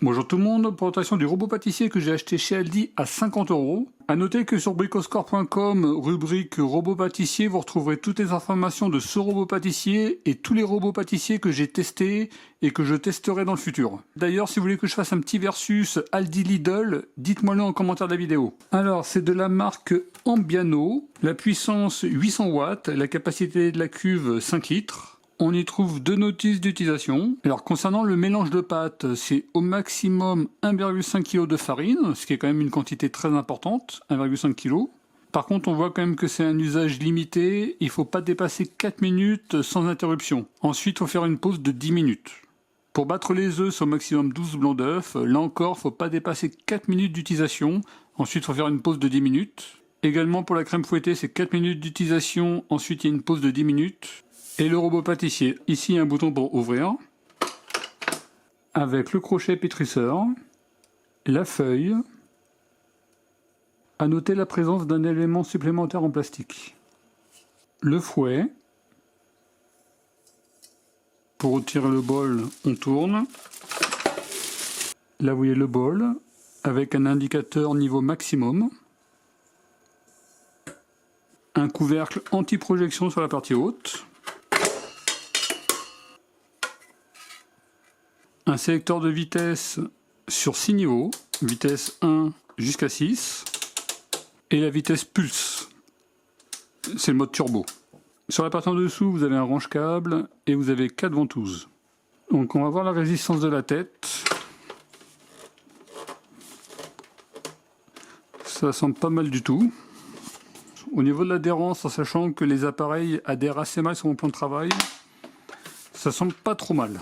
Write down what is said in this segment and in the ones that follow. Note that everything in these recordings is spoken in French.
Bonjour tout le monde, présentation du robot pâtissier que j'ai acheté chez Aldi à 50 €. A noter que sur bricoscore.com, rubrique robot pâtissier, vous retrouverez toutes les informations de ce robot pâtissier et tous les robots pâtissiers que j'ai testés et que je testerai dans le futur. D'ailleurs, si vous voulez que je fasse un petit versus Aldi Lidl, dites-moi-le en commentaire de la vidéo. Alors, c'est de la marque Ambiano, la puissance 800 watts, la capacité de la cuve 5 litres. On y trouve deux notices d'utilisation. Alors concernant le mélange de pâtes, c'est au maximum 1,5 kg de farine, ce qui est quand même une quantité très importante, 1,5 kg. Par contre, on voit quand même que c'est un usage limité, il ne faut pas dépasser 4 minutes sans interruption. Ensuite, il faut faire une pause de 10 minutes. Pour battre les œufs, c'est au maximum 12 blancs d'œufs. Là encore, il ne faut pas dépasser 4 minutes d'utilisation. Ensuite, il faut faire une pause de 10 minutes. Également pour la crème fouettée, c'est 4 minutes d'utilisation. Ensuite, il y a une pause de 10 minutes. Et le robot pâtissier, ici un bouton pour ouvrir, avec le crochet pétrisseur, la feuille, à noter la présence d'un élément supplémentaire en plastique, le fouet, pour retirer le bol on tourne, là vous voyez le bol, avec un indicateur niveau maximum, un couvercle anti-projection sur la partie haute, un sélecteur de vitesse sur 6 niveaux, vitesse 1 jusqu'à 6, et la vitesse pulse, c'est le mode turbo. Sur la partie en dessous, vous avez un range-câble et vous avez 4 ventouses. Donc on va voir la résistance de la tête. Ça semble pas mal du tout. Au niveau de l'adhérence, en sachant que les appareils adhèrent assez mal sur mon plan de travail, ça semble pas trop mal.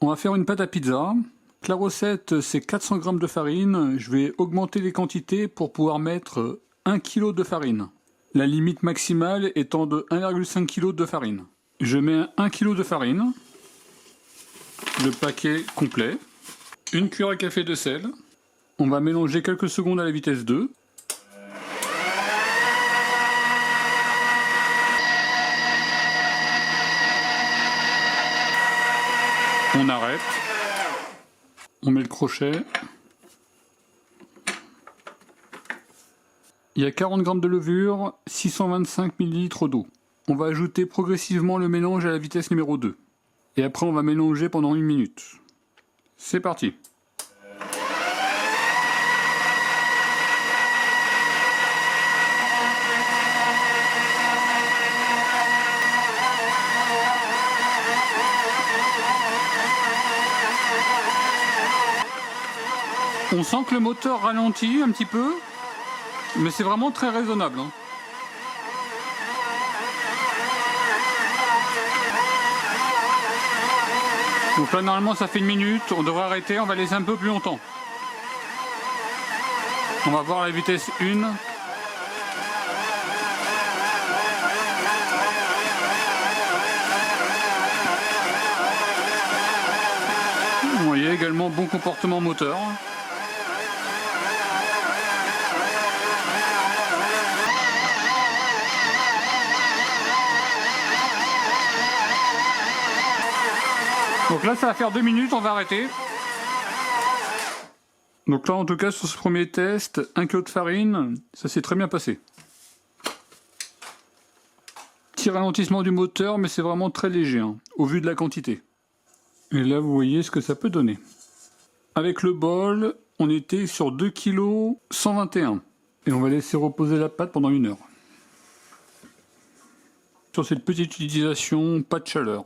On va faire une pâte à pizza. La recette, c'est 400 g de farine. Je vais augmenter les quantités pour pouvoir mettre 1 kg de farine. La limite maximale étant de 1,5 kg de farine. Je mets 1 kg de farine, le paquet complet, une cuillère à café de sel. On va mélanger quelques secondes à la vitesse 2. On arrête, on met le crochet. Il y a 40 g de levure, 625 ml d'eau. On va ajouter progressivement le mélange à la vitesse numéro 2. Et après on va mélanger pendant 1 minute. C'est parti. On sent que le moteur ralentit un petit peu, mais c'est vraiment très raisonnable. Donc là normalement ça fait 1 minute, on devrait arrêter, on va laisser un peu plus longtemps. On va voir la vitesse 1. voyez également bon comportement moteur. Donc là, ça va faire 2 minutes, on va arrêter. Donc là, en tout cas, sur ce premier test, 1 kg de farine, ça s'est très bien passé. Petit ralentissement du moteur, mais c'est vraiment très léger, hein, au vu de la quantité. Et là, vous voyez ce que ça peut donner. Avec le bol, on était sur 2 kg 121. Et on va laisser reposer la pâte pendant 1 heure. Sur cette petite utilisation, pas de chaleur.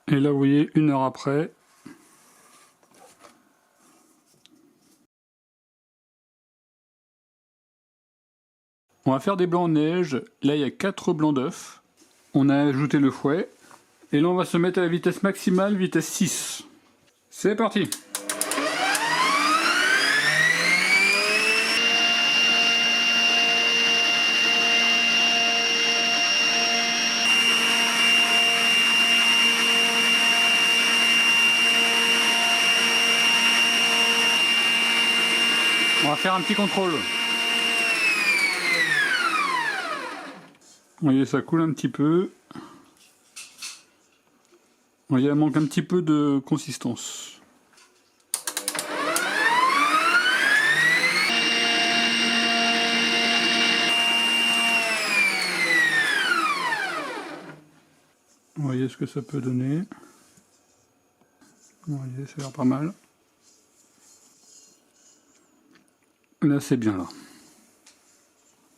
Et là, vous voyez, 1 heure après. On va faire des blancs en neige. Là, il y a 4 blancs d'œufs. On a ajouté le fouet. Et là, on va se mettre à la vitesse maximale, vitesse 6. C'est parti! On va faire un petit contrôle. Vous voyez, ça coule un petit peu. Vous voyez, il manque un petit peu de consistance. Vous voyez ce que ça peut donner. Vous voyez, ça a l'air pas mal. Là, c'est bien là.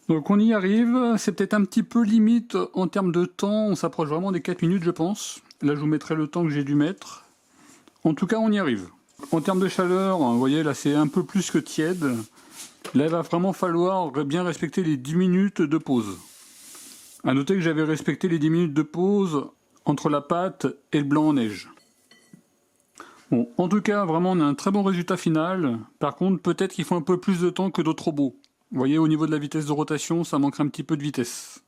Donc on y arrive, c'est peut-être un petit peu limite en termes de temps, on s'approche vraiment des 4 minutes je pense. Là je vous mettrai le temps que j'ai dû mettre. En tout cas on y arrive. En termes de chaleur, vous voyez là c'est un peu plus que tiède. Là il va vraiment falloir bien respecter les 10 minutes de pause. A noter que j'avais respecté les 10 minutes de pause entre la pâte et le blanc en neige. Bon, en tout cas vraiment on a un très bon résultat final. Par contre peut-être qu'il faut un peu plus de temps que d'autres robots. Vous voyez, au niveau de la vitesse de rotation, ça manquerait un petit peu de vitesse.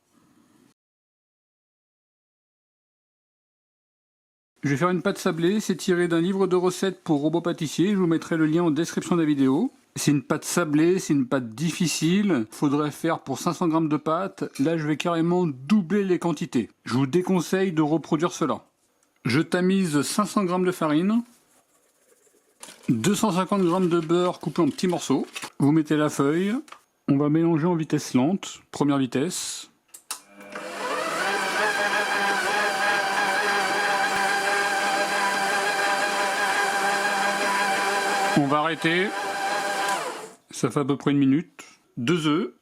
Je vais faire une pâte sablée, c'est tiré d'un livre de recettes pour robots pâtissiers, je vous mettrai le lien en description de la vidéo. C'est une pâte sablée, c'est une pâte difficile, il faudrait faire pour 500 g de pâte, là je vais carrément doubler les quantités. Je vous déconseille de reproduire cela. Je tamise 500 g de farine, 250 g de beurre coupé en petits morceaux, vous mettez la feuille. On va mélanger en vitesse lente, première vitesse. On va arrêter. Ça fait à peu près 1 minute. 2 œufs,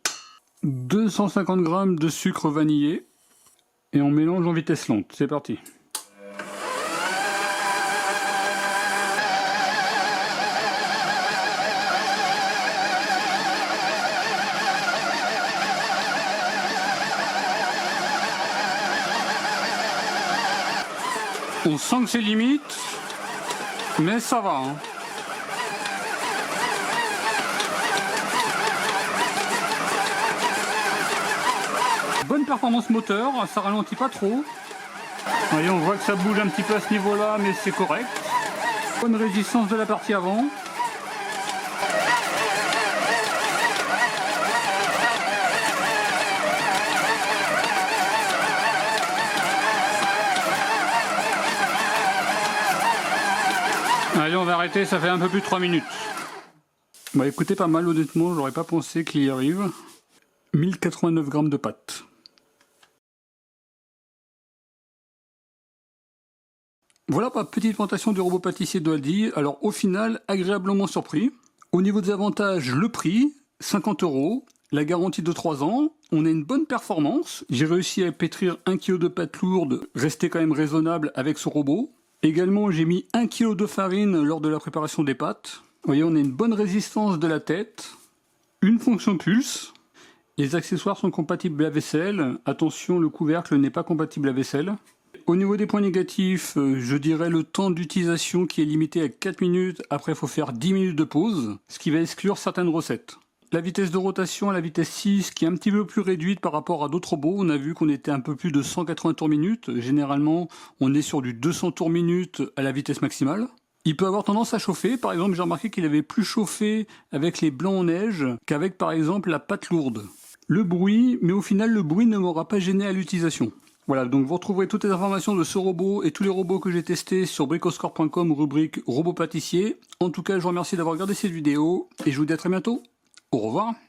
250 g de sucre vanillé et on mélange en vitesse lente. C'est parti. On sent que c'est limite, mais ça va. Hein. Bonne performance moteur, ça ralentit pas trop. Voyez, on voit que ça bouge un petit peu à ce niveau-là, mais c'est correct. Bonne résistance de la partie avant. Allez, on va arrêter, ça fait un peu plus de 3 minutes. Bah écoutez, pas mal honnêtement, j'aurais pas pensé qu'il y arrive. 1089 g de pâte. Voilà, petite présentation du robot pâtissier de Aldi. Alors au final, agréablement surpris. Au niveau des avantages, le prix, 50 €, la garantie de 3 ans, on a une bonne performance. J'ai réussi à pétrir 1 kg de pâte lourde, rester quand même raisonnable avec ce robot. Également, j'ai mis 1 kg de farine lors de la préparation des pâtes. Vous voyez, on a une bonne résistance de la tête, une fonction pulse. Les accessoires sont compatibles à vaisselle. Attention, le couvercle n'est pas compatible à vaisselle. Au niveau des points négatifs, je dirais le temps d'utilisation qui est limité à 4 minutes. Après, il faut faire 10 minutes de pause, ce qui va exclure certaines recettes. La vitesse de rotation à la vitesse 6 qui est un petit peu plus réduite par rapport à d'autres robots. On a vu qu'on était un peu plus de 180 tours minute. Généralement, on est sur du 200 tours minute à la vitesse maximale. Il peut avoir tendance à chauffer. Par exemple, j'ai remarqué qu'il avait plus chauffé avec les blancs en neige qu'avec par exemple la pâte lourde. Le bruit, mais au final, le bruit ne m'aura pas gêné à l'utilisation. Voilà, donc vous retrouverez toutes les informations de ce robot et tous les robots que j'ai testés sur bricoscore.com, rubrique robot pâtissier. En tout cas, je vous remercie d'avoir regardé cette vidéo et je vous dis à très bientôt. Au revoir.